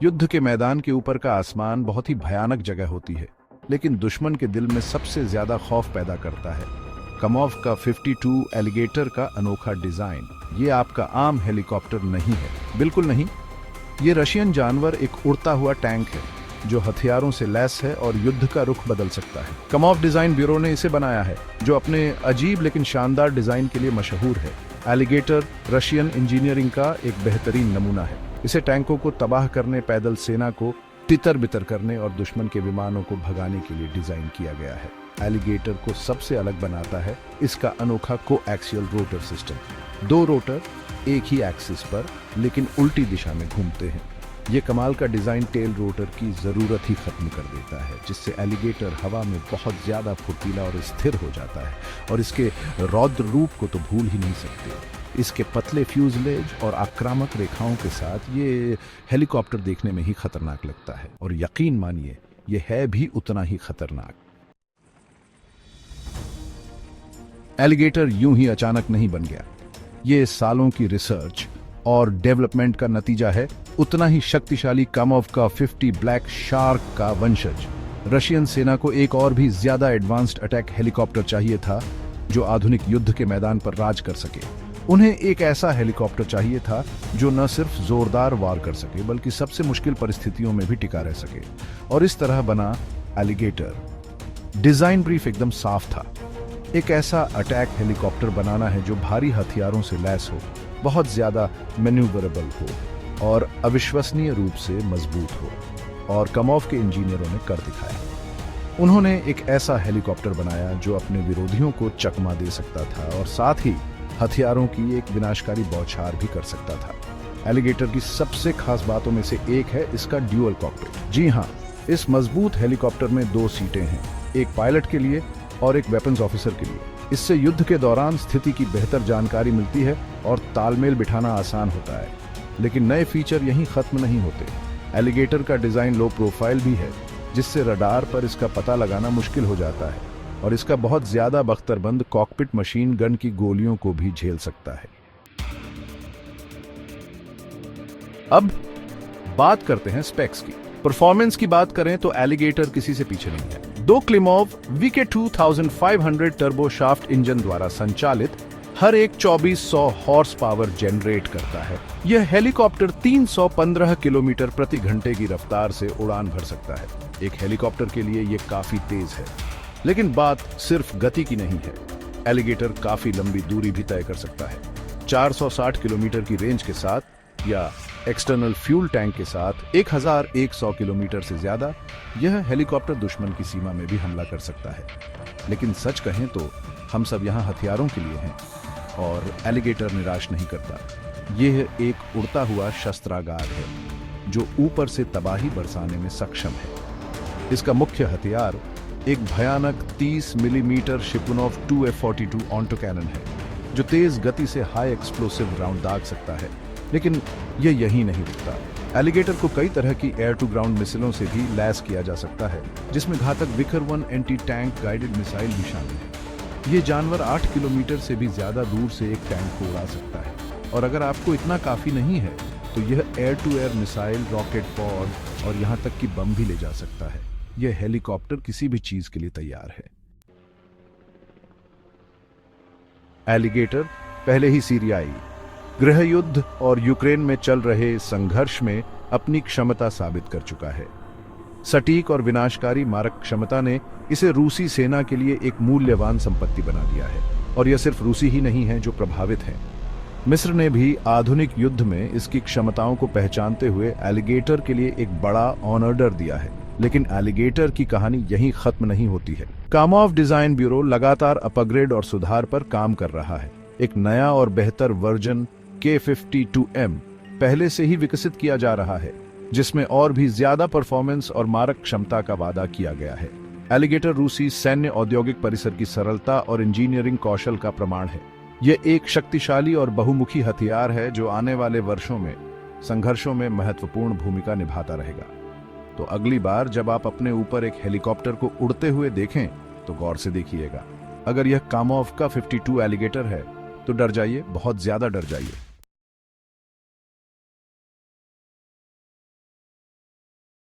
युद्ध के मैदान के ऊपर का आसमान बहुत ही भयानक जगह होती है, लेकिन दुश्मन के दिल में सबसे ज्यादा खौफ पैदा करता है कमोव का 52 एलिगेटर का अनोखा डिजाइन। ये आपका आम हेलीकॉप्टर नहीं है, बिल्कुल नहीं। ये रशियन जानवर एक उड़ता हुआ टैंक है जो हथियारों से लैस है और युद्ध का रुख बदल सकता है। कमोव डिजाइन ब्यूरो ने इसे बनाया है, जो अपने अजीब लेकिन शानदार डिजाइन के लिए मशहूर है। एलिगेटर रशियन इंजीनियरिंग का एक बेहतरीन नमूना है। इसे टैंकों को तबाह करने, पैदल सेना को तितर बितर करने और दुश्मन के विमानों को भगाने के लिए डिजाइन किया गया है। एलिगेटर को सबसे अलग बनाता है इसका अनोखा कोएक्सियल रोटर सिस्टम। 2 रोटर एक ही एक्सिस पर लेकिन उल्टी दिशा में घूमते हैं। ये कमाल का डिजाइन टेल रोटर की जरूरत ही खत्म कर देता है, जिससे एलिगेटर हवा में बहुत ज्यादा फुर्तीला और स्थिर हो जाता है, और इसके रौद्र रूप को तो भूल ही नहीं सकते। इसके पतले फ्यूजलेज और आक्रामक रेखाओं के साथ ये हेलीकॉप्टर देखने में ही खतरनाक लगता है, और यकीन मानिए ये है भी उतना ही खतरनाक। एलिगेटर यूं ही अचानक नहीं बन गया। ये सालों की रिसर्च और डेवलपमेंट का नतीजा है। उतना ही शक्तिशाली कमोव का 50 ब्लैक शार्क का वंशज। रशियन सेना को एक और भी ज्यादा एडवांस्ड अटैक हेलीकॉप्टर चाहिए था जो आधुनिक युद्ध के मैदान पर राज कर सके। उन्हें एक ऐसा हेलीकॉप्टर चाहिए था जो न सिर्फ जोरदार वार कर सके बल्कि सबसे मुश्किल परिस्थितियों में भी टिका रह सके, और इस तरह बना एलिगेटर। डिजाइन ब्रीफ एकदम साफ था। एक ऐसा अटैक हेलीकॉप्टर बनाना है जो भारी हथियारों से लैस हो, बहुत ज्यादा मैन्यूवरेबल हो और अविश्वसनीय रूप से मजबूत हो, और कमोव के इंजीनियरों ने कर दिखाया। उन्होंने एक ऐसा हेलीकॉप्टर बनाया जो अपने विरोधियों को चकमा दे सकता था और साथ ही हथियारों की एक विनाशकारी बौछार भी कर सकता था। एलिगेटर की सबसे खास बातों में से एक है इसका ड्यूअल कॉकपिट। जी हाँ, इस मजबूत हेलीकॉप्टर में 2 सीटें हैं, एक पायलट के लिए और एक वेपन्स ऑफिसर के लिए। इससे युद्ध के दौरान स्थिति की बेहतर जानकारी मिलती है और तालमेल बिठाना आसान होता है। लेकिन नए फीचर यहीं खत्म नहीं होते। एलिगेटर का डिजाइन लो प्रोफाइल भी है, जिससे रडार पर इसका पता लगाना मुश्किल हो जाता है, और इसका बहुत ज्यादा बख्तरबंद कॉकपिट मशीन गन की गोलियों को भी झेल सकता है। अब बात करते हैं स्पेक्स की। परफॉर्मेंस की बात करें तो एलिगेटर किसी से पीछे नहीं है। 2 Klimov VK2500 turbo shaft engine द्वारा संचालित हर एक 2400 हॉर्स पावर जनरेट करता है। यह हेलीकॉप्टर 315 किलोमीटर प्रति घंटे की रफ्तार से उड़ान भर सकता है। एक हेलीकॉप्टर के लिए यह काफी तेज है, लेकिन बात सिर्फ गति की नहीं है। एलिगेटर काफी लंबी दूरी भी तय कर सकता है। 460 किलोमीटर की रेंज के साथ या एक्सटर्नल फ्यूल टैंक के साथ 1100 किलोमीटर से ज्यादा यह हेलीकॉप्टर दुश्मन की सीमा में भी हमला कर सकता है। लेकिन सच कहें तो हम सब यहाँ हथियारों के लिए हैं, और एलिगेटर निराश नहीं करता। यह एक उड़ता हुआ शस्त्रागार है जो ऊपर से तबाही बरसाने में सक्षम है। इसका मुख्य हथियार एक भयानक 30 millimetre Shipunov 2F42 auto cannon है, जो तेज गति से हाई एक्सप्लोसिव राउंड दाग सकता है। लेकिन यह यहीं नहीं रुकता। एलिगेटर को कई तरह की एयर टू ग्राउंड मिसाइलों से भी लैस किया जा सकता है, जिसमें घातक Vikhr 1 anti tank guided missile भी शामिल है। ये जानवर 8 किलोमीटर से भी ज्यादा दूर से एक टैंक को उड़ा सकता है, और अगर आपको इतना काफी नहीं है तो यह air to air missile, rocket pod और यहां तक कि बम भी ले जा सकता है। यह हेलीकॉप्टर किसी भी चीज के लिए तैयार है। एलिगेटर पहले ही सीरियाई गृह युद्ध और यूक्रेन में चल रहे संघर्ष में अपनी क्षमता साबित कर चुका है। सटीक और विनाशकारी मारक क्षमता ने इसे रूसी सेना के लिए एक मूल्यवान संपत्ति बना दिया है, और यह सिर्फ रूसी ही नहीं है जो प्रभावित हैं। मिस्र ने भी आधुनिक युद्ध में इसकी क्षमताओं को पहचानते हुए एलिगेटर के लिए एक बड़ा ऑर्डर दिया है। लेकिन एलिगेटर की कहानी यहीं खत्म नहीं होती है। कमोव डिजाइन ब्यूरो लगातार अपग्रेड और सुधार पर काम कर रहा है। एक नया और बेहतर वर्जन K52M पहले से ही विकसित किया जा रहा है, जिसमें और भी ज्यादा परफॉर्मेंस और मारक क्षमता का वादा किया गया है। एलिगेटर रूसी सैन्य औद्योगिक परिसर की सरलता और इंजीनियरिंग कौशल का प्रमाण है। यह एक शक्तिशाली और बहुमुखी हथियार है जो आने वाले वर्षों में संघर्षों में महत्वपूर्ण भूमिका निभाता रहेगा। तो अगली बार जब आप अपने ऊपर एक हेलीकॉप्टर को उड़ते हुए देखें तो गौर से देखिएगा। अगर यह कमोव का 52 एलिगेटर है तो डर जाइए, बहुत ज्यादा डर जाइए।